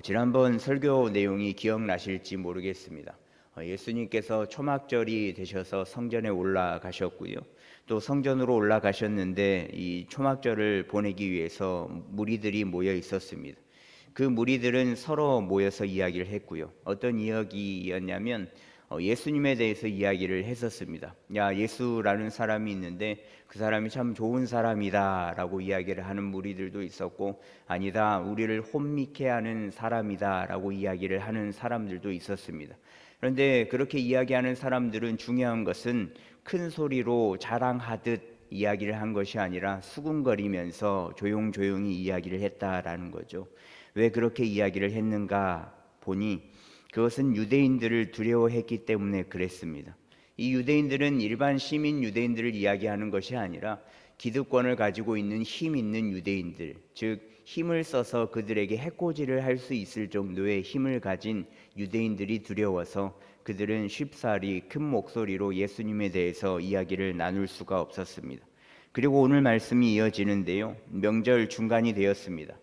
지난번 설교 내용이 기억나실지 모르겠습니다. 예수님께서 초막절이 되셔서 성전에 올라가셨고요. 또 성전으로 올라가셨는데 이 초막절을 보내기 위해서 무리들이 모여 있었습니다. 그 무리들은 서로 모여서 이야기를 했고요. 어떤 이야기였냐면 예수님에 대해서 이야기를 했었습니다. 야, 예수라는 사람이 있는데 그 사람이 참 좋은 사람이다 라고 이야기를 하는 무리들도 있었고, 아니다, 우리를 혼미케 하는 사람이다 라고 이야기를 하는 사람들도 있었습니다. 그런데 그렇게 이야기하는 사람들은 중요한 것은 큰 소리로 자랑하듯 이야기를 한 것이 아니라 수군거리면서 조용조용히 이야기를 했다라는 거죠. 왜 그렇게 이야기를 했는가 보니 그것은 유대인들을 두려워했기 때문에 그랬습니다. 이 유대인들은 일반 시민 유대인들을 이야기하는 것이 아니라 기득권을 가지고 있는 힘 있는 유대인들, 즉 힘을 써서 그들에게 해코지를 할 수 있을 정도의 힘을 가진 유대인들이 두려워서 그들은 쉽사리 큰 목소리로 예수님에 대해서 이야기를 나눌 수가 없었습니다. 그리고 오늘 말씀이 이어지는데요, 명절 중간이 되었습니다.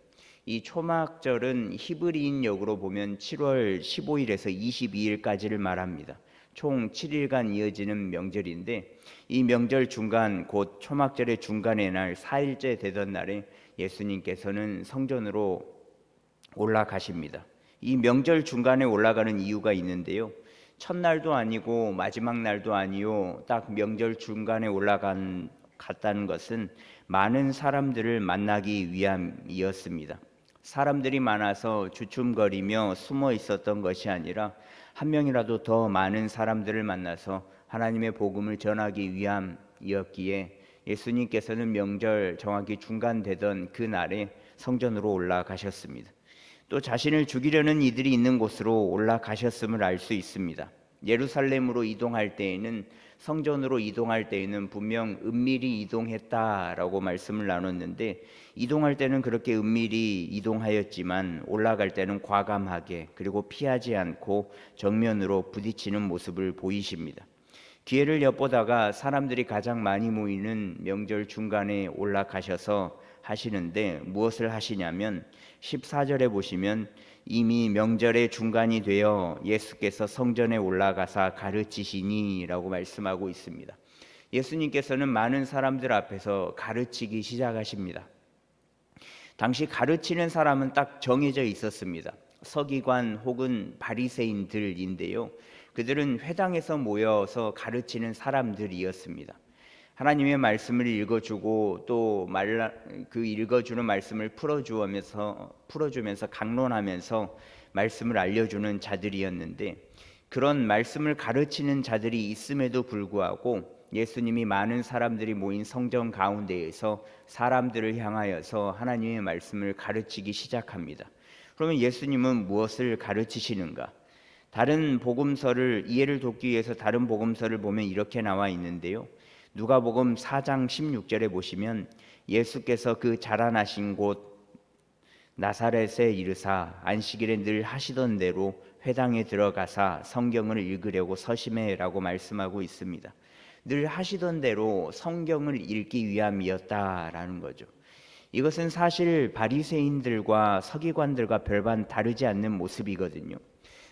이 초막절은 히브리인 역으로 보면 7월 15일에서 22일까지를 말합니다. 총 7일간 이어지는 명절인데, 이 명절 중간, 곧 초막절의 중간의 날 4일째 되던 날에 예수님께서는 성전으로 올라가십니다. 이 명절 중간에 올라가는 이유가 있는데요, 첫날도 아니고 마지막 날도 아니요, 딱 명절 중간에 갔다는 것은 많은 사람들을 만나기 위함이었습니다. 사람들이 많아서 주춤거리며 숨어 있었던 것이 아니라 한 명이라도 더 많은 사람들을 만나서 하나님의 복음을 전하기 위함이었기에 예수님께서는 명절 정확히 중간 되던 그 날에 성전으로 올라가셨습니다. 또 자신을 죽이려는 이들이 있는 곳으로 올라가셨음을 알 수 있습니다. 예루살렘으로 이동할 때에는, 성전으로 이동할 때에는 분명 은밀히 이동했다라고 말씀을 나눴는데, 이동할 때는 그렇게 은밀히 이동하였지만 올라갈 때는 과감하게, 그리고 피하지 않고 정면으로 부딪히는 모습을 보이십니다. 기회를 엿보다가 사람들이 가장 많이 모이는 명절 중간에 올라가셔서 하시는데, 무엇을 하시냐면 14절에 보시면 이미 명절의 중간이 되어 예수께서 성전에 올라가사 가르치시니 라고 말씀하고 있습니다. 예수님께서는 많은 사람들 앞에서 가르치기 시작하십니다. 당시 가르치는 사람은 딱 정해져 있었습니다. 서기관 혹은 바리새인들인데요, 그들은 회당에서 모여서 가르치는 사람들이었습니다. 하나님의 말씀을 읽어주고 또 그 읽어주는 말씀을 풀어주면서 강론하면서 말씀을 알려주는 자들이었는데, 그런 말씀을 가르치는 자들이 있음에도 불구하고 예수님이 많은 사람들이 모인 성전 가운데에서 사람들을 향하여서 하나님의 말씀을 가르치기 시작합니다. 그러면 예수님은 무엇을 가르치시는가? 다른 복음서를 이해를 돕기 위해서 다른 복음서를 보면 이렇게 나와 있는데요, 누가복음 4장 16절에 보시면 예수께서 그 자라나신 곳 나사렛에 이르사 안식일에 늘 하시던 대로 회당에 들어가사 성경을 읽으려고 서심해라고 말씀하고 있습니다. 늘 하시던 대로 성경을 읽기 위함이었다라는 거죠. 이것은 사실 바리새인들과 서기관들과 별반 다르지 않는 모습이거든요.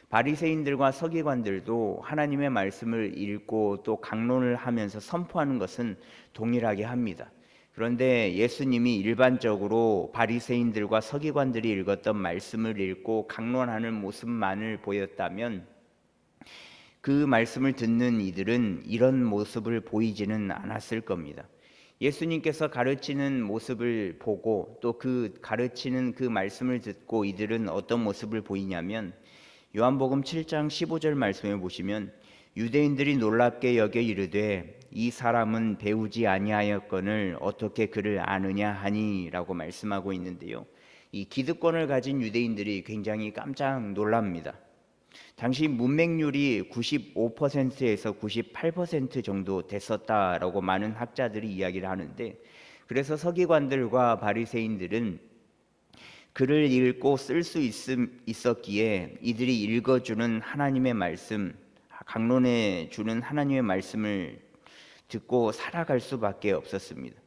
바리새인들과 서기관들도 하나님의 말씀을 읽고 또 강론을 하면서 선포하는 것은 동일하게 합니다. 그런데 예수님이 일반적으로 바리새인들과 서기관들이 읽었던 말씀을 읽고 강론하는 모습만을 보였다면, 그 말씀을 듣는 이들은 이런 모습을 보이지는 않았을 겁니다. 예수님께서 가르치는 모습을 보고 또 그 가르치는 그 말씀을 듣고 이들은 어떤 모습을 보이냐면, 요한복음 7장 15절 말씀에 보시면 유대인들이 놀랍게 여겨 이르되 이 사람은 배우지 아니하였거늘 어떻게 그를 아느냐 하니 라고 말씀하고 있는데요, 이 기득권을 가진 유대인들이 굉장히 깜짝 놀랍니다. 당시 문맹률이 95%에서 98% 정도 됐었다라고 많은 학자들이 이야기를 하는데, 그래서 서기관들과 바리새인들은 글을 읽고 쓸 수 있었기에 이들이 읽어주는 하나님의 말씀, 강론해 주는 하나님의 말씀을 듣고 살아갈 수밖에 없었습니다.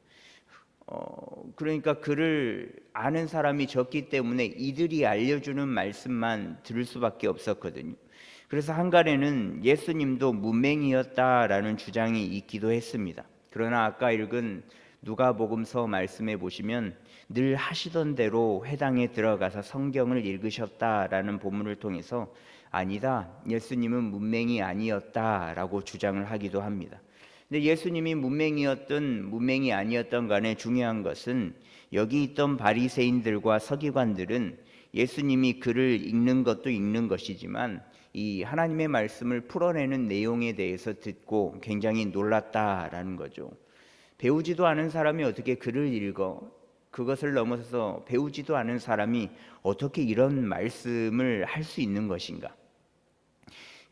그러니까 그를 아는 사람이 적기 때문에 이들이 알려주는 말씀만 들을 수밖에 없었거든요. 그래서 한간에는 예수님도 문맹이었다라는 주장이 있기도 했습니다. 그러나 아까 읽은 누가복음서 말씀에 보시면 늘 하시던 대로 회당에 들어가서 성경을 읽으셨다라는 본문을 통해서 아니다, 예수님은 문맹이 아니었다라고 주장을 하기도 합니다. 근데 예수님이 문맹이었든 문맹이 아니었던 간에 중요한 것은 여기 있던 바리새인들과 서기관들은 예수님이 글을 읽는 것도 읽는 것이지만 이 하나님의 말씀을 풀어내는 내용에 대해서 듣고 굉장히 놀랐다라는 거죠. 배우지도 않은 사람이 어떻게 글을 읽어? 그것을 넘어서서 배우지도 않은 사람이 어떻게 이런 말씀을 할 수 있는 것인가?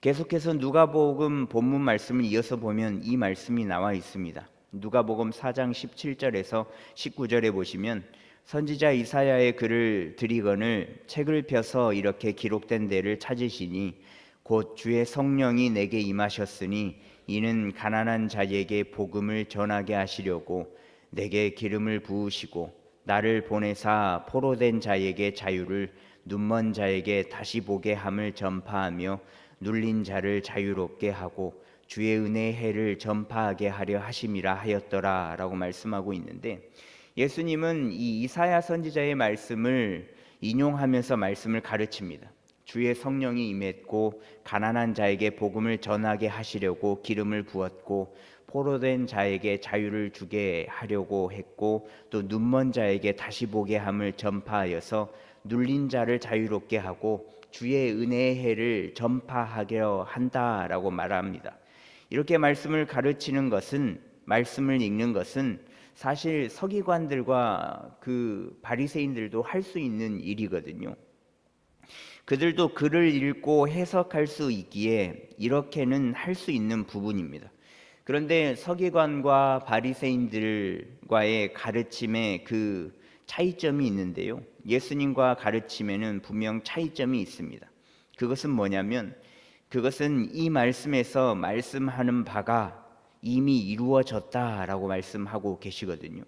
계속해서 누가복음 본문 말씀을 이어서 보면 이 말씀이 나와 있습니다. 누가복음 4장 17절에서 19절에 보시면 선지자 이사야의 글을 드리거늘 책을 펴서 이렇게 기록된 데를 찾으시니 곧 주의 성령이 내게 임하셨으니 이는 가난한 자에게 복음을 전하게 하시려고 내게 기름을 부으시고 나를 보내사 포로된 자에게 자유를 눈먼 자에게 다시 보게 함을 전파하며 눌린 자를 자유롭게 하고 주의 은혜의 해를 전파하게 하려 하심이라 하였더라 라고 말씀하고 있는데, 예수님은 이 이사야 선지자의 말씀을 인용하면서 말씀을 가르칩니다. 주의 성령이 임했고 가난한 자에게 복음을 전하게 하시려고 기름을 부었고 포로된 자에게 자유를 주게 하려고 했고 또 눈먼 자에게 다시 보게 함을 전파하여서 눌린 자를 자유롭게 하고 주의 은혜의 해를 전파하려 한다라고 말합니다. 이렇게 말씀을 가르치는 것은, 말씀을 읽는 것은 사실 서기관들과 그 바리새인들도 할 수 있는 일이거든요. 그들도 글을 읽고 해석할 수 있기에 이렇게는 할 수 있는 부분입니다. 그런데 서기관과 바리새인들과의 가르침에 그 차이점이 있는데요. 예수님과 가르침에는 분명 차이점이 있습니다. 그것은 뭐냐면, 그것은 이 말씀에서 말씀하는 바가 이미 이루어졌다라고 말씀하고 계시거든요.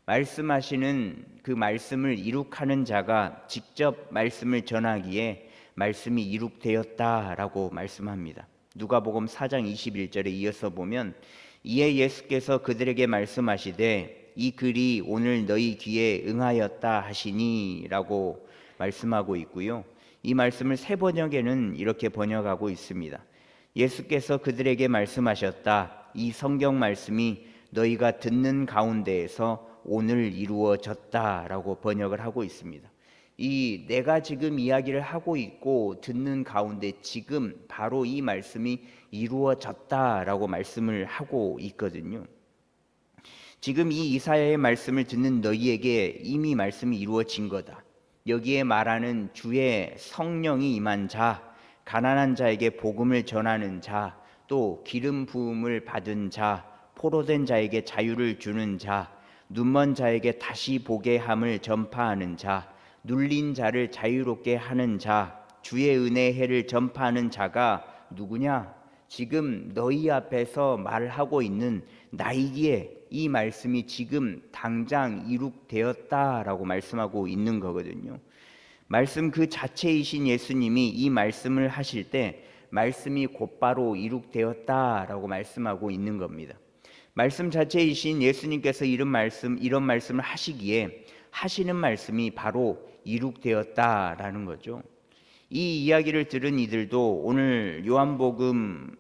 말씀하시는 그 말씀을 이룩하는 자가 직접 말씀을 전하기에 말씀이 이룩되었다라고 말씀합니다. 누가복음 4장 21절에 이어서 보면 이에 예수께서 그들에게 말씀하시되 이 글이 오늘 너희 귀에 응하였다 하시니 라고 말씀하고 있고요. 이 말씀을 새 번역에는 이렇게 번역하고 있습니다. 예수께서 그들에게 말씀하셨다. 이 성경 말씀이 너희가 듣는 가운데에서 오늘 이루어졌다 라고 번역을 하고 있습니다. 이 내가 지금 이야기를 하고 있고 듣는 가운데 지금 바로 이 말씀이 이루어졌다 라고 말씀을 하고 있거든요. 지금 이 이사야의 말씀을 듣는 너희에게 이미 말씀이 이루어진 거다. 여기에 말하는 주의 성령이 임한 자, 가난한 자에게 복음을 전하는 자, 또 기름 부음을 받은 자, 포로된 자에게 자유를 주는 자, 눈먼 자에게 다시 보게 함을 전파하는 자, 눌린 자를 자유롭게 하는 자, 주의 은혜의 해를 전파하는 자가 누구냐? 지금 너희 앞에서 말하고 있는 나이기에 이 말씀이 지금 당장 이룩되었다라고 말씀하고 있는 거거든요. 말씀 그 자체이신 예수님이 이 말씀을 하실 때 말씀이 곧바로 이룩되었다라고 말씀하고 있는 겁니다. 말씀 자체이신 예수님께서 이런 말씀을 하시기에 하시는 말씀이 바로 이룩되었다라는 거죠. 이 이야기를 들은 이들도 오늘 요한복음에서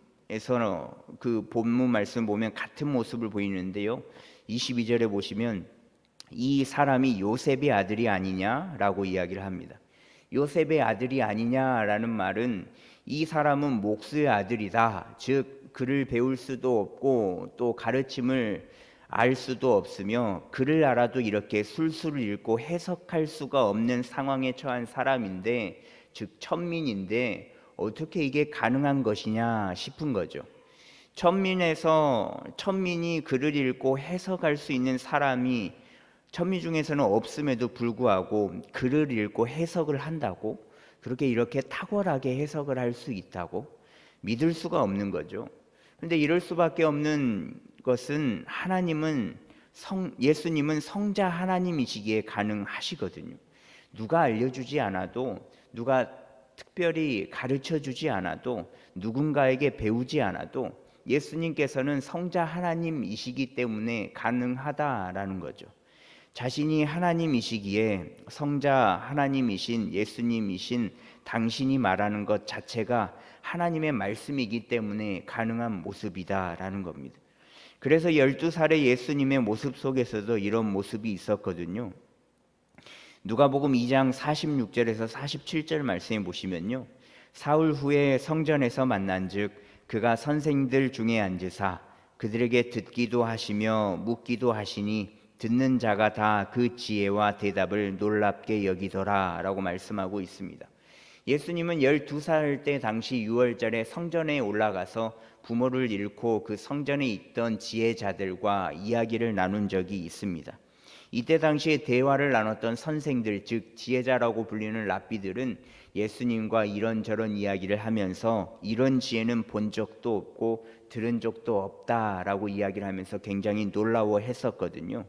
그 본문 말씀 보면 같은 모습을 보이는데요. 22절에 보시면 이 사람이 요셉의 아들이 아니냐라고 이야기를 합니다. 요셉의 아들이 아니냐라는 말은 이 사람은 목수의 아들이다. 즉 글을 배울 수도 없고 또 가르침을 알 수도 없으며 글을 알아도 이렇게 술술 읽고 해석할 수가 없는 상황에 처한 사람인데, 즉 천민인데 어떻게 이게 가능한 것이냐 싶은 거죠. 천민이 글을 읽고 해석할 수 있는 사람이 천민 중에서는 없음에도 불구하고 글을 읽고 해석을 한다고, 그렇게 이렇게 탁월하게 해석을 할 수 있다고 믿을 수가 없는 거죠. 그런데 이럴 수밖에 없는 것은 하나님은 예수님은 성자 하나님이시기에 가능하시거든요. 누가 알려주지 않아도, 누가 특별히 가르쳐주지 않아도, 누군가에게 배우지 않아도 예수님께서는 성자 하나님이시기 때문에 가능하다라는 거죠. 자신이 하나님이시기에 성자 하나님이신 예수님이신 당신이 말하는 것 자체가 하나님의 말씀이기 때문에 가능한 모습이다라는 겁니다. 그래서 12살의 예수님의 모습 속에서도 이런 모습이 있었거든요. 누가복음 2장 46절에서 47절 말씀에 보시면요, 사흘 후에 성전에서 만난즉 그가 선생들 중에 앉으사 그들에게 듣기도 하시며 묻기도 하시니 듣는 자가 다 그 지혜와 대답을 놀랍게 여기더라 라고 말씀하고 있습니다. 예수님은 12살 때 당시 6월절에 성전에 올라가서 부모를 잃고 그 성전에 있던 지혜자들과 이야기를 나눈 적이 있습니다. 이때 당시에 대화를 나눴던 선생들, 즉 지혜자라고 불리는 랍비들은 예수님과 이런저런 이야기를 하면서 이런 지혜는 본 적도 없고 들은 적도 없다라고 이야기를 하면서 굉장히 놀라워했었거든요.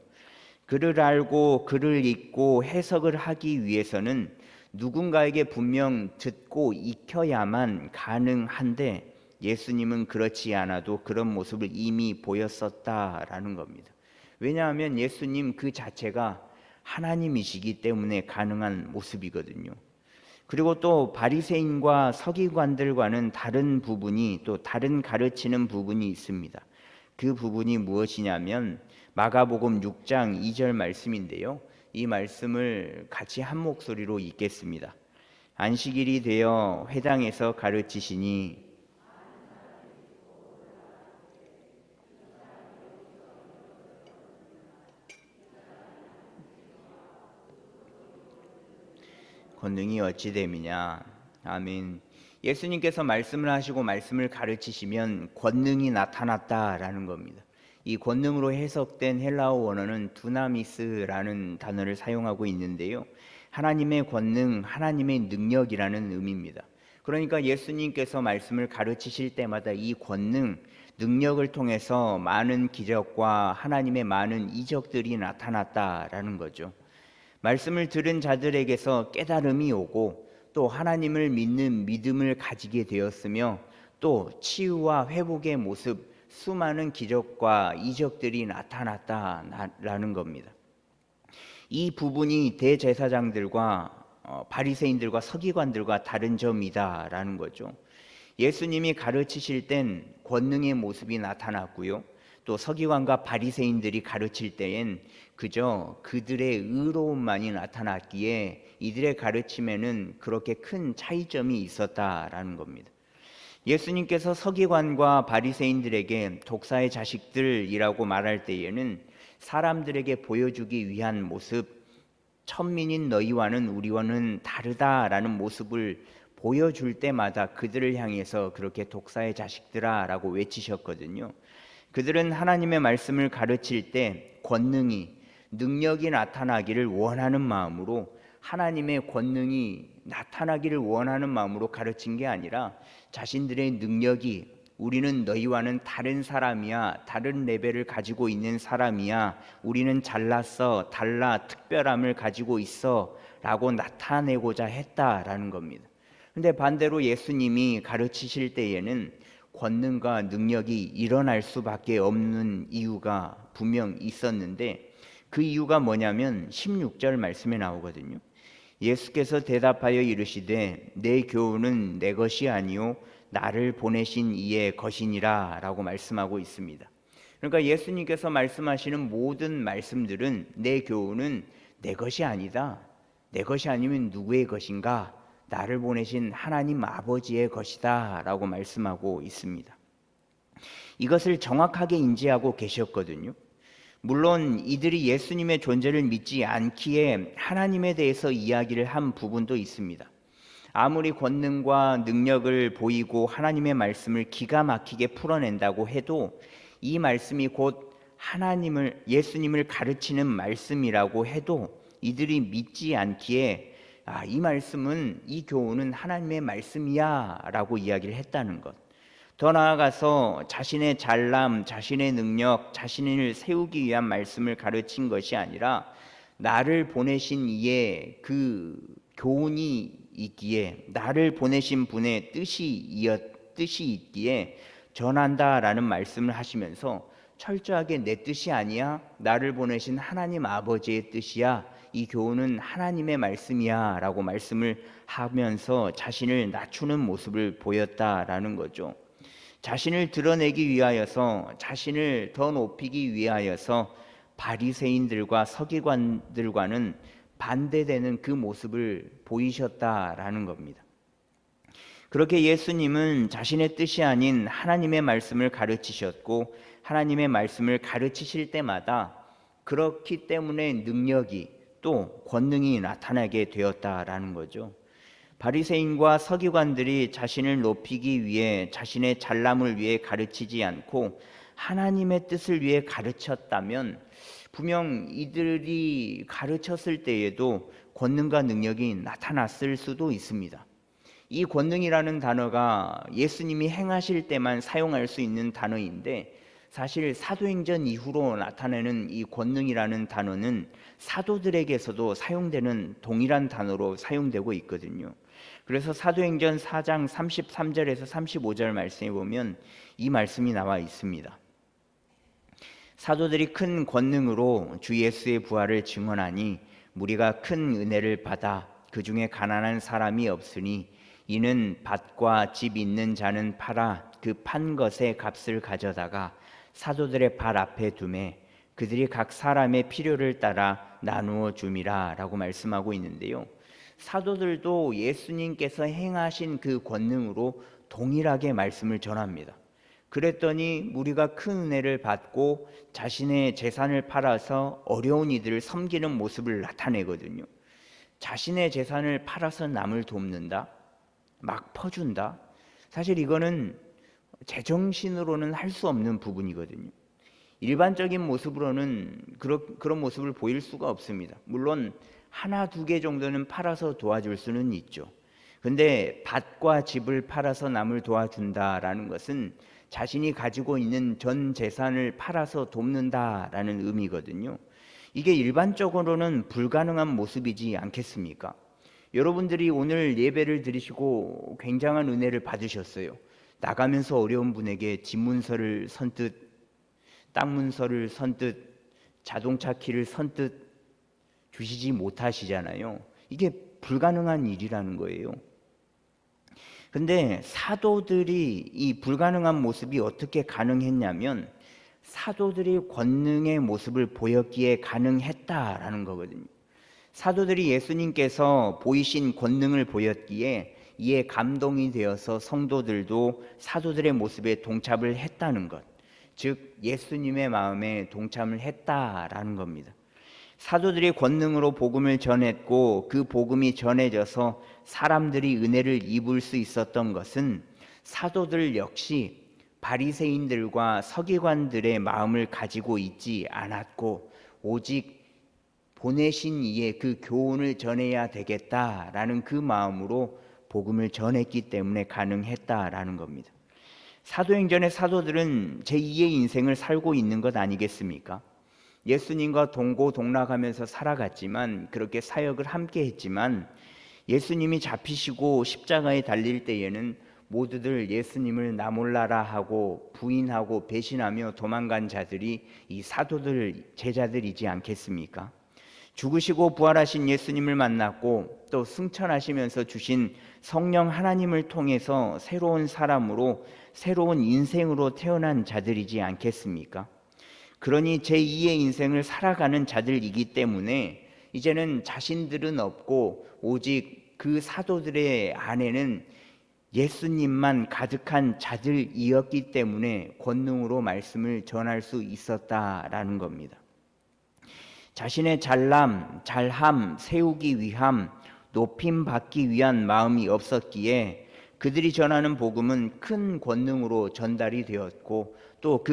글을 알고 글을 읽고 해석을 하기 위해서는 누군가에게 분명 듣고 익혀야만 가능한데 예수님은 그렇지 않아도 그런 모습을 이미 보였었다라는 겁니다. 왜냐하면 예수님 그 자체가 하나님이시기 때문에 가능한 모습이거든요. 그리고 또 바리새인과 서기관들과는 다른 부분이, 또 다른 가르치는 부분이 있습니다. 그 부분이 무엇이냐면 마가복음 6장 2절 말씀인데요, 이 말씀을 같이 한 목소리로 읽겠습니다. 안식일이 되어 회당에서 가르치시니 권능이 어찌 됨이냐. 아멘. 예수님께서 말씀을 하시고 말씀을 가르치시면 권능이 나타났다라는 겁니다. 이 권능으로 해석된 헬라어 원어는 두나미스라는 단어를 사용하고 있는데요, 하나님의 권능, 하나님의 능력이라는 의미입니다. 그러니까 예수님께서 말씀을 가르치실 때마다 이 권능, 능력을 통해서 많은 기적과 하나님의 많은 이적들이 나타났다라는 거죠. 말씀을 들은 자들에게서 깨달음이 오고 또 하나님을 믿는 믿음을 가지게 되었으며 또 치유와 회복의 모습, 수많은 기적과 이적들이 나타났다라는 겁니다. 이 부분이 대제사장들과 바리새인들과 서기관들과 다른 점이다라는 거죠. 예수님이 가르치실 땐 권능의 모습이 나타났고요, 또 서기관과 바리새인들이 가르칠 때엔 그저 그들의 의로움만이 나타났기에 이들의 가르침에는 그렇게 큰 차이점이 있었다라는 겁니다. 예수님께서 서기관과 바리새인들에게 독사의 자식들이라고 말할 때에는 사람들에게 보여주기 위한 모습, 천민인 너희와는 우리와는 다르다라는 모습을 보여줄 때마다 그들을 향해서 그렇게 독사의 자식들아 라고 외치셨거든요. 그들은 하나님의 말씀을 가르칠 때 권능이, 능력이 나타나기를 원하는 마음으로, 하나님의 권능이 나타나기를 원하는 마음으로 가르친 게 아니라 자신들의 능력이, 우리는 너희와는 다른 사람이야, 다른 레벨을 가지고 있는 사람이야, 우리는 잘났어, 달라, 특별함을 가지고 있어 라고 나타내고자 했다라는 겁니다. 근데 반대로 예수님이 가르치실 때에는 권능과 능력이 일어날 수밖에 없는 이유가 분명 있었는데, 그 이유가 뭐냐면 16절 말씀에 나오거든요. 예수께서 대답하여 이르시되 내 교훈은 내 것이 아니요 나를 보내신 이의 것이니라 라고 말씀하고 있습니다. 그러니까 예수님께서 말씀하시는 모든 말씀들은 내 교훈은 내 것이 아니다. 내 것이 아니면 누구의 것인가? 나를 보내신 하나님 아버지의 것이다 라고 말씀하고 있습니다. 이것을 정확하게 인지하고 계셨거든요. 물론 이들이 예수님의 존재를 믿지 않기에 하나님에 대해서 이야기를 한 부분도 있습니다. 아무리 권능과 능력을 보이고 하나님의 말씀을 기가 막히게 풀어낸다고 해도 이 말씀이 곧 예수님을 가르치는 말씀이라고 해도 이들이 믿지 않기에 이 말씀은, 이 교훈은 하나님의 말씀이야 라고 이야기를 했다는 것. 더 나아가서 자신의 잘남, 자신의 능력, 자신을 세우기 위한 말씀을 가르친 것이 아니라 나를 보내신 이의 그 교훈이 있기에, 나를 보내신 분의 뜻이 있기에 전한다라는 말씀을 하시면서 철저하게 내 뜻이 아니야, 나를 보내신 하나님 아버지의 뜻이야, 이 교훈은 하나님의 말씀이야 라고 말씀을 하면서 자신을 낮추는 모습을 보였다라는 거죠. 자신을 드러내기 위하여서, 자신을 더 높이기 위하여서 바리새인들과 서기관들과는 반대되는 그 모습을 보이셨다라는 겁니다. 그렇게 예수님은 자신의 뜻이 아닌 하나님의 말씀을 가르치셨고, 하나님의 말씀을 가르치실 때마다 그렇기 때문에 능력이 또 권능이 나타나게 되었다라는 거죠. 바리새인과 서기관들이 자신을 높이기 위해, 자신의 잘남을 위해 가르치지 않고 하나님의 뜻을 위해 가르쳤다면 분명 이들이 가르쳤을 때에도 권능과 능력이 나타났을 수도 있습니다. 이 권능이라는 단어가 예수님이 행하실 때만 사용할 수 있는 단어인데, 사실 사도행전 이후로 나타내는 이 권능이라는 단어는 사도들에게서도 사용되는 동일한 단어로 사용되고 있거든요. 그래서 사도행전 4장 33절에서 35절 말씀에 보면 이 말씀이 나와 있습니다. 사도들이 큰 권능으로 주 예수의 부활을 증언하니 무리가 큰 은혜를 받아 그 중에 가난한 사람이 없으니 이는 밭과 집 있는 자는 팔아 그 판 것의 값을 가져다가 사도들의 발 앞에 두매 그들이 각 사람의 필요를 따라 나누어 줌이라 라고 말씀하고 있는데요. 사도들도 예수님께서 행하신 그 권능으로 동일하게 말씀을 전합니다. 그랬더니 무리가 큰 은혜를 받고 자신의 재산을 팔아서 어려운 이들을 섬기는 모습을 나타내거든요. 자신의 재산을 팔아서 남을 돕는다, 막 퍼준다. 사실 이거는 제정신으로는 할 수 없는 부분이거든요. 일반적인 모습으로는 그런 모습을 보일 수가 없습니다. 물론 하나 두 개 정도는 팔아서 도와줄 수는 있죠. 근데 밭과 집을 팔아서 남을 도와준다라는 것은 자신이 가지고 있는 전 재산을 팔아서 돕는다라는 의미거든요. 이게 일반적으로는 불가능한 모습이지 않겠습니까? 여러분들이 오늘 예배를 드리시고 굉장한 은혜를 받으셨어요. 나가면서 어려운 분에게 집 문서를 선뜻, 땅 문서를 선뜻, 자동차 키를 선뜻 주시지 못하시잖아요. 이게 불가능한 일이라는 거예요. 근데 사도들이 이 불가능한 모습이 어떻게 가능했냐면 사도들이 권능의 모습을 보였기에 가능했다라는 거거든요. 사도들이 예수님께서 보이신 권능을 보였기에 이에 감동이 되어서 성도들도 사도들의 모습에 동참을 했다는 것, 즉 예수님의 마음에 동참을 했다라는 겁니다. 사도들이 권능으로 복음을 전했고 그 복음이 전해져서 사람들이 은혜를 입을 수 있었던 것은 사도들 역시 바리새인들과 서기관들의 마음을 가지고 있지 않았고 오직 보내신 이의 그 교훈을 전해야 되겠다라는 그 마음으로 복음을 전했기 때문에 가능했다라는 겁니다. 사도행전의 사도들은 제2의 인생을 살고 있는 것 아니겠습니까? 예수님과 동고동락하면서 살아갔지만, 그렇게 사역을 함께 했지만 예수님이 잡히시고 십자가에 달릴 때에는 모두들 예수님을 나 몰라라 하고 부인하고 배신하며 도망간 자들이 이 사도들, 제자들이지 않겠습니까? 죽으시고 부활하신 예수님을 만났고 또 승천하시면서 주신 성령 하나님을 통해서 새로운 사람으로, 새로운 인생으로 태어난 자들이지 않겠습니까? 그러니 제2의 인생을 살아가는 자들이기 때문에 이제는 자신들은 없고 오직 그 사도들의 안에는 예수님만 가득한 자들이었기 때문에 권능으로 말씀을 전할 수 있었다라는 겁니다. 자신의 잘남, 잘함, 세우기 위함, 높임 받기 위한 마음이 없었기에 그들이 전하는 복음은 큰 권능으로 전달이 되었고 또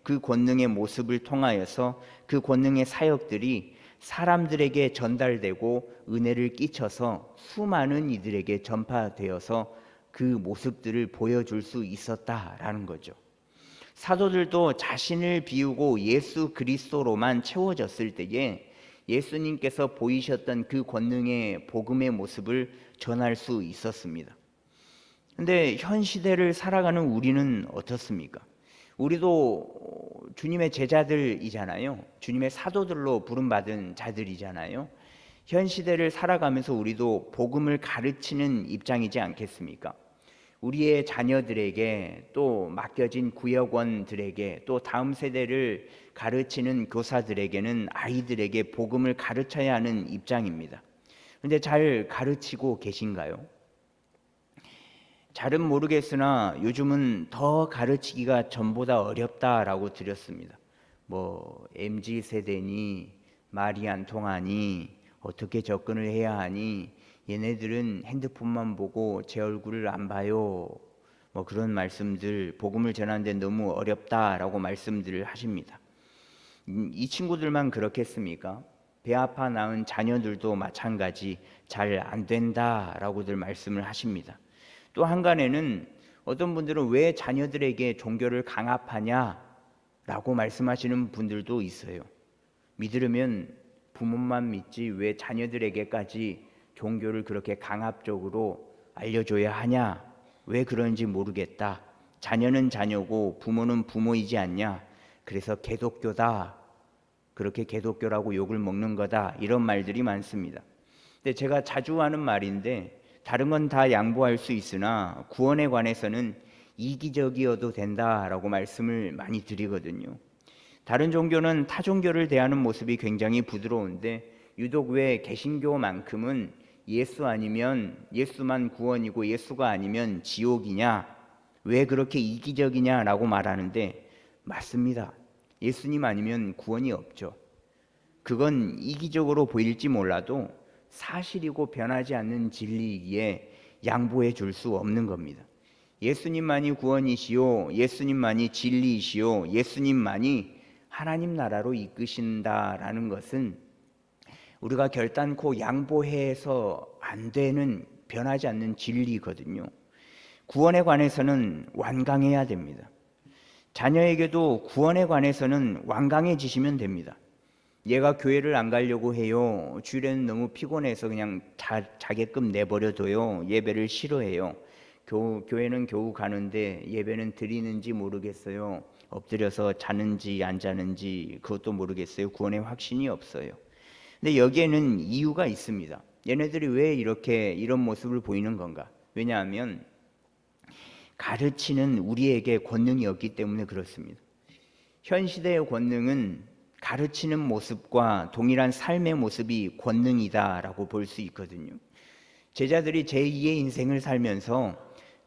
그 권능의 모습을 통하여서 그 권능의 사역들이 사람들에게 전달되고 은혜를 끼쳐서 수많은 이들에게 전파되어서 그 모습들을 보여줄 수 있었다라는 거죠. 사도들도 자신을 비우고 예수 그리스도로만 채워졌을 때에 예수님께서 보이셨던 그 권능의 복음의 모습을 전할 수 있었습니다. 근데 현 시대를 살아가는 우리는 어떻습니까? 우리도 주님의 제자들이잖아요. 주님의 사도들로 부름받은 자들이잖아요. 현 시대를 살아가면서 우리도 복음을 가르치는 입장이지 않겠습니까? 우리의 자녀들에게, 또 맡겨진 구역원들에게, 또 다음 세대를 가르치는 교사들에게는 아이들에게 복음을 가르쳐야 하는 입장입니다. 그런데 잘 가르치고 계신가요? 잘은 모르겠으나 요즘은 더 가르치기가 전보다 어렵다라고 들었습니다. 뭐 MZ세대니 말이 안 통하니 어떻게 접근을 해야 하니 얘네들은 핸드폰만 보고 제 얼굴을 안 봐요. 뭐 그런 말씀들, 복음을 전하는데 너무 어렵다라고 말씀들을 하십니다. 이 친구들만 그렇겠습니까? 배 아파 낳은 자녀들도 마찬가지 잘 안 된다라고들 말씀을 하십니다. 또 한간에는 어떤 분들은 왜 자녀들에게 종교를 강압하냐라고 말씀하시는 분들도 있어요. 믿으려면 부모만 믿지 왜 자녀들에게까지 종교를 그렇게 강압적으로 알려줘야 하냐? 왜 그런지 모르겠다. 자녀는 자녀고 부모는 부모이지 않냐? 그래서 개독교다. 그렇게 개독교라고 욕을 먹는 거다. 이런 말들이 많습니다. 근데 제가 자주 하는 말인데 다른 건 다 양보할 수 있으나 구원에 관해서는 이기적이어도 된다라고 말씀을 많이 드리거든요. 다른 종교는 타 종교를 대하는 모습이 굉장히 부드러운데 유독 왜 개신교만큼은 예수 아니면 예수만 구원이고 예수가 아니면 지옥이냐? 왜 그렇게 이기적이냐라고 말하는데 맞습니다. 예수님 아니면 구원이 없죠. 그건 이기적으로 보일지 몰라도 사실이고 변하지 않는 진리이기에 양보해 줄 수 없는 겁니다. 예수님만이 구원이시오, 예수님만이 진리이시오, 예수님만이 하나님 나라로 이끄신다라는 것은 우리가 결단코 양보해서 안 되는, 변하지 않는 진리거든요. 구원에 관해서는 완강해야 됩니다. 자녀에게도 구원에 관해서는 완강해지시면 됩니다. 얘가 교회를 안 가려고 해요. 주일에는 너무 피곤해서 그냥 자게끔 내버려둬요. 예배를 싫어해요. 교회는 겨우 가는데 예배는 드리는지 모르겠어요. 엎드려서 자는지 안 자는지 그것도 모르겠어요. 구원에 확신이 없어요. 근데 여기에는 이유가 있습니다. 얘네들이 왜 이렇게 이런 모습을 보이는 건가? 왜냐하면 가르치는 우리에게 권능이 없기 때문에 그렇습니다. 현 시대의 권능은 가르치는 모습과 동일한 삶의 모습이 권능이다라고 볼 수 있거든요. 제자들이 제2의 인생을 살면서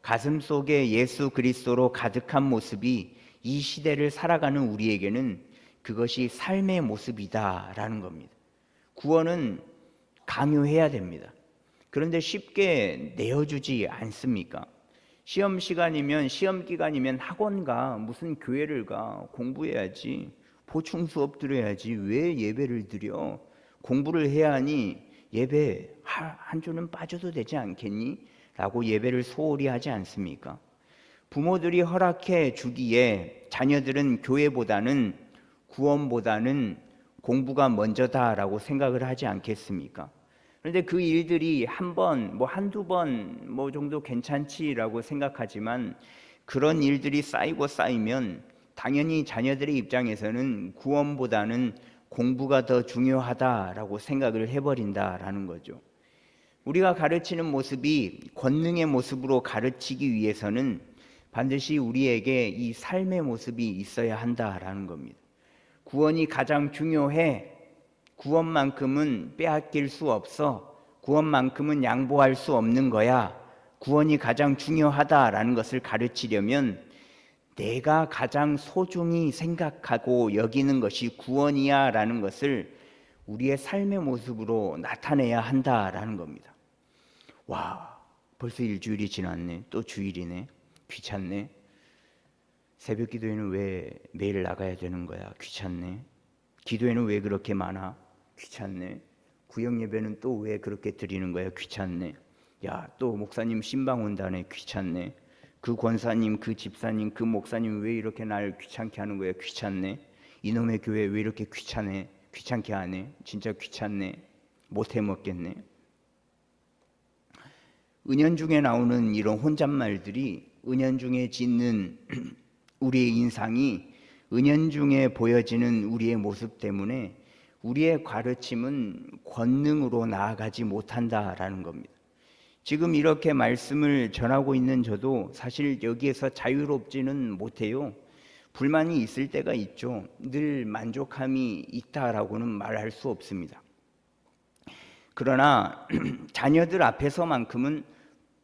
가슴 속에 예수 그리스도로 가득한 모습이 이 시대를 살아가는 우리에게는 그것이 삶의 모습이다라는 겁니다. 구원은 강요해야 됩니다. 그런데 쉽게 내어주지 않습니까? 시험 시간이면, 시험 기간이면 학원 가, 무슨 교회를 가, 공부해야지, 보충 수업 들어야지, 왜 예배를 드려? 공부를 해야 하니 예배 한 주는 빠져도 되지 않겠니? 라고 예배를 소홀히 하지 않습니까? 부모들이 허락해 주기에 자녀들은 교회보다는, 구원보다는 공부가 먼저다라고 생각을 하지 않겠습니까? 그런데 그 일들이 한 번, 한두 번 정도 괜찮지라고 생각하지만 그런 일들이 쌓이고 쌓이면 당연히 자녀들의 입장에서는 구원보다는 공부가 더 중요하다라고 생각을 해버린다라는 거죠. 우리가 가르치는 모습이 권능의 모습으로 가르치기 위해서는 반드시 우리에게 이 삶의 모습이 있어야 한다라는 겁니다. 구원이 가장 중요해. 구원만큼은 빼앗길 수 없어. 구원만큼은 양보할 수 없는 거야. 구원이 가장 중요하다라는 것을 가르치려면 내가 가장 소중히 생각하고 여기는 것이 구원이야 라는 것을 우리의 삶의 모습으로 나타내야 한다라는 겁니다. 와, 벌써 일주일이 지났네. 또 주일이네. 귀찮네. 새벽 기도회는 왜 매일 나가야 되는 거야? 귀찮네. 기도회는 왜 그렇게 많아? 귀찮네. 구역 예배는 또 왜 그렇게 드리는 거야? 귀찮네. 야, 또 목사님 신방 온다네. 귀찮네. 그 권사님, 그 집사님, 그 목사님 왜 이렇게 날 귀찮게 하는 거야? 귀찮네. 이놈의 교회 왜 이렇게 귀찮네? 귀찮게 하네. 진짜 귀찮네. 못해 먹겠네. 은연중에 나오는 이런 혼잣말들이 은연중에 짓는 우리의 인상이 은연중에 보여지는 우리의 모습 때문에 우리의 가르침은 권능으로 나아가지 못한다라는 겁니다. 지금 이렇게 말씀을 전하고 있는 저도 사실 여기에서 자유롭지는 못해요. 불만이 있을 때가 있죠. 늘 만족함이 있다라고는 말할 수 없습니다. 그러나 자녀들 앞에서만큼은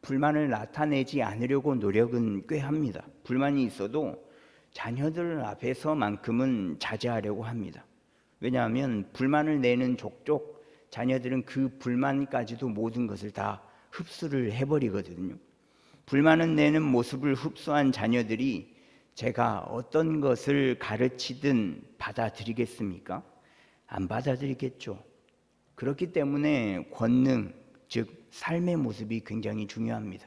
불만을 나타내지 않으려고 노력은 꽤 합니다. 불만이 있어도 자녀들 앞에서만큼은 자제하려고 합니다. 왜냐하면 불만을 내는 족족 자녀들은 그 불만까지도 모든 것을 다 흡수를 해버리거든요. 불만을 내는 모습을 흡수한 자녀들이 제가 어떤 것을 가르치든 받아들이겠습니까? 안 받아들이겠죠. 그렇기 때문에 권능, 즉 삶의 모습이 굉장히 중요합니다.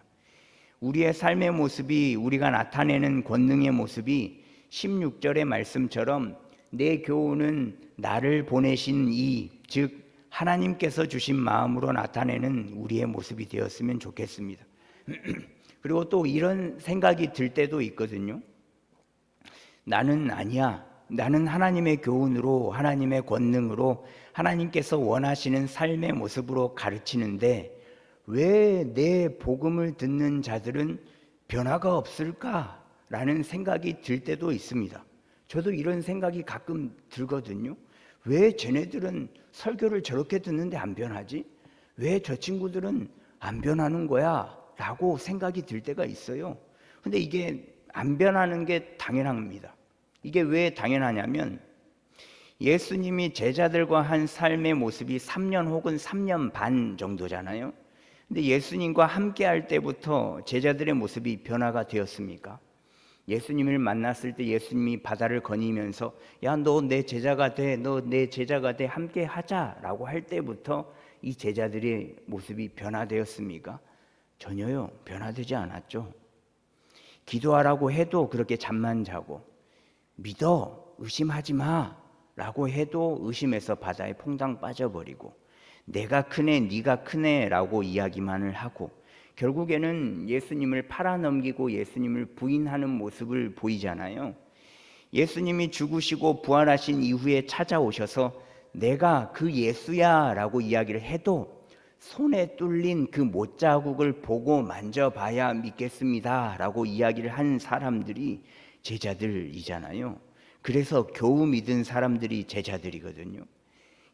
우리의 삶의 모습이, 우리가 나타내는 권능의 모습이 16절의 말씀처럼 내 교훈은 나를 보내신 즉 하나님께서 주신 마음으로 나타내는 우리의 모습이 되었으면 좋겠습니다. 그리고 또 이런 생각이 들 때도 있거든요. 나는 아니야. 나는 하나님의 교훈으로, 하나님의 권능으로, 하나님께서 원하시는 삶의 모습으로 가르치는데 왜 내 복음을 듣는 자들은 변화가 없을까라는 생각이 들 때도 있습니다. 저도 이런 생각이 가끔 들거든요. 왜 쟤네들은 설교를 저렇게 듣는데 안 변하지? 왜 저 친구들은 안 변하는 거야? 라고 생각이 들 때가 있어요. 근데 이게 안 변하는 게 당연합니다. 이게 왜 당연하냐면 예수님이 제자들과 한 삶의 모습이 3년 혹은 3년 반 정도잖아요. 근데 예수님과 함께 할 때부터 제자들의 모습이 변화가 되었습니까? 예수님을 만났을 때 예수님이 바다를 거니면서 야, 너 내 제자가 돼, 너 내 제자가 돼, 함께 하자라고 할 때부터 이 제자들의 모습이 변화되었습니까? 전혀요, 변화되지 않았죠. 기도하라고 해도 그렇게 잠만 자고, 믿어, 의심하지 마 라고 해도 의심해서 바다에 퐁당 빠져버리고, 내가 크네, 네가 크네 라고 이야기만을 하고, 결국에는 예수님을 팔아넘기고 예수님을 부인하는 모습을 보이잖아요. 예수님이 죽으시고 부활하신 이후에 찾아오셔서 내가 그 예수야 라고 이야기를 해도 손에 뚫린 그 못자국을 보고 만져봐야 믿겠습니다 라고 이야기를 한 사람들이 제자들이잖아요. 그래서 겨우 믿은 사람들이 제자들이거든요.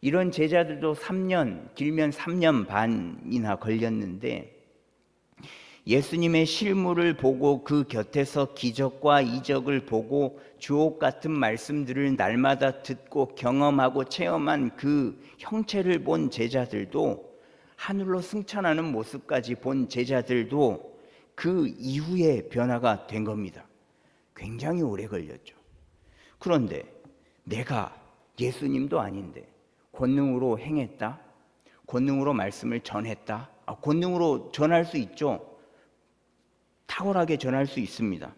이런 제자들도 3년, 길면 3년 반이나 걸렸는데 예수님의 실물을 보고 그 곁에서 기적과 이적을 보고 주옥 같은 말씀들을 날마다 듣고 경험하고 체험한 그 형체를 본 제자들도, 하늘로 승천하는 모습까지 본 제자들도 그 이후에 변화가 된 겁니다. 굉장히 오래 걸렸죠. 그런데 내가 예수님도 아닌데 권능으로 행했다? 권능으로 말씀을 전했다? 권능으로 전할 수 있죠. 탁월하게 전할 수 있습니다.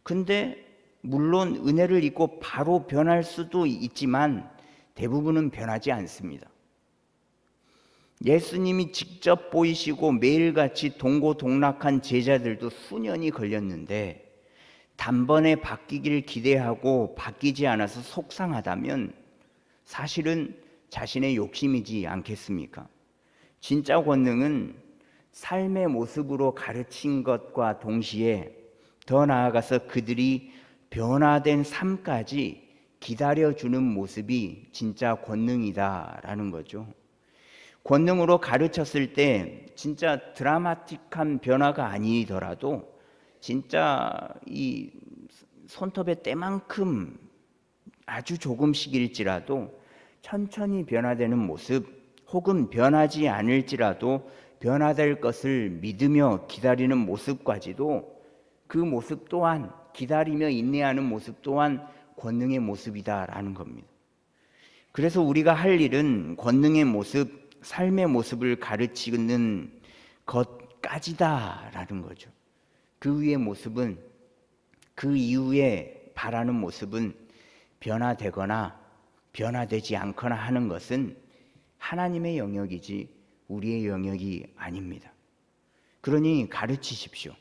근데 물론 은혜를 입고 바로 변할 수도 있지만 대부분은 변하지 않습니다. 예수님이 직접 보이시고 매일같이 동고동락한 제자들도 수년이 걸렸는데 단번에 바뀌기를 기대하고 바뀌지 않아서 속상하다면 사실은 자신의 욕심이지 않겠습니까? 진짜 권능은 삶의 모습으로 가르친 것과 동시에 더 나아가서 그들이 변화된 삶까지 기다려주는 모습이 진짜 권능이다라는 거죠. 권능으로 가르쳤을 때 진짜 드라마틱한 변화가 아니더라도 진짜 이 손톱의 때만큼 아주 조금씩일지라도 천천히 변화되는 모습, 혹은 변하지 않을지라도 변화될 것을 믿으며 기다리는 모습까지도, 그 모습 또한, 기다리며 인내하는 모습 또한 권능의 모습이다라는 겁니다. 그래서 우리가 할 일은 권능의 모습, 삶의 모습을 가르치는 것 그것까지다라는 거죠. 그 위의 모습은, 그 이후에 바라는 모습은 변화되거나 변화되지 않거나 하는 것은 하나님의 영역이지 우리의 영역이 아닙니다. 그러니 가르치십시오.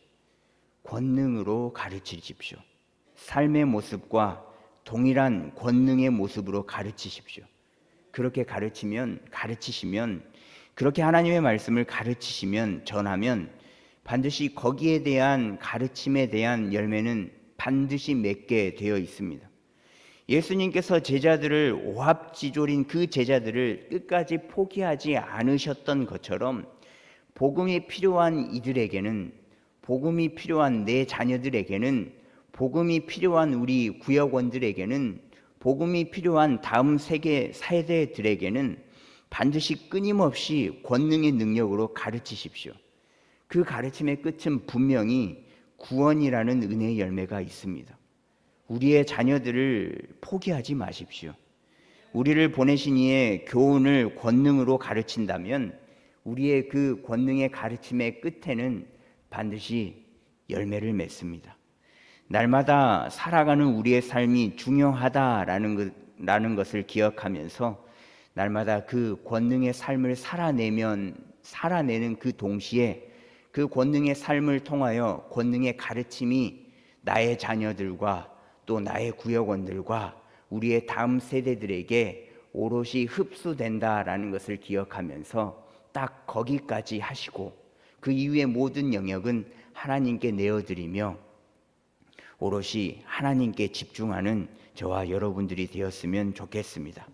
권능으로 가르치십시오. 삶의 모습과 동일한 권능의 모습으로 가르치십시오. 그렇게 가르치시면, 그렇게 하나님의 말씀을 가르치시면, 전하면 반드시 거기에 대한 가르침에 대한 열매는 반드시 맺게 되어 있습니다. 예수님께서 제자들을, 오합지졸인 그 제자들을 끝까지 포기하지 않으셨던 것처럼 복음이 필요한 이들에게는, 복음이 필요한 내 자녀들에게는, 복음이 필요한 우리 구역원들에게는, 복음이 필요한 다음 세대들에게는 반드시 끊임없이 권능의 능력으로 가르치십시오. 그 가르침의 끝은 분명히 구원이라는 은혜의 열매가 있습니다. 우리의 자녀들을 포기하지 마십시오. 우리를 보내신 이의 교훈을 권능으로 가르친다면 우리의 그 권능의 가르침의 끝에는 반드시 열매를 맺습니다. 날마다 살아가는 우리의 삶이 중요하다라는 것을 기억하면서 날마다 그 권능의 삶을 살아내는 그 동시에 그 권능의 삶을 통하여 권능의 가르침이 나의 자녀들과 또 나의 구역원들과 우리의 다음 세대들에게 오롯이 흡수된다라는 것을 기억하면서 딱 거기까지 하시고 그 이후의 모든 영역은 하나님께 내어드리며 오롯이 하나님께 집중하는 저와 여러분들이 되었으면 좋겠습니다.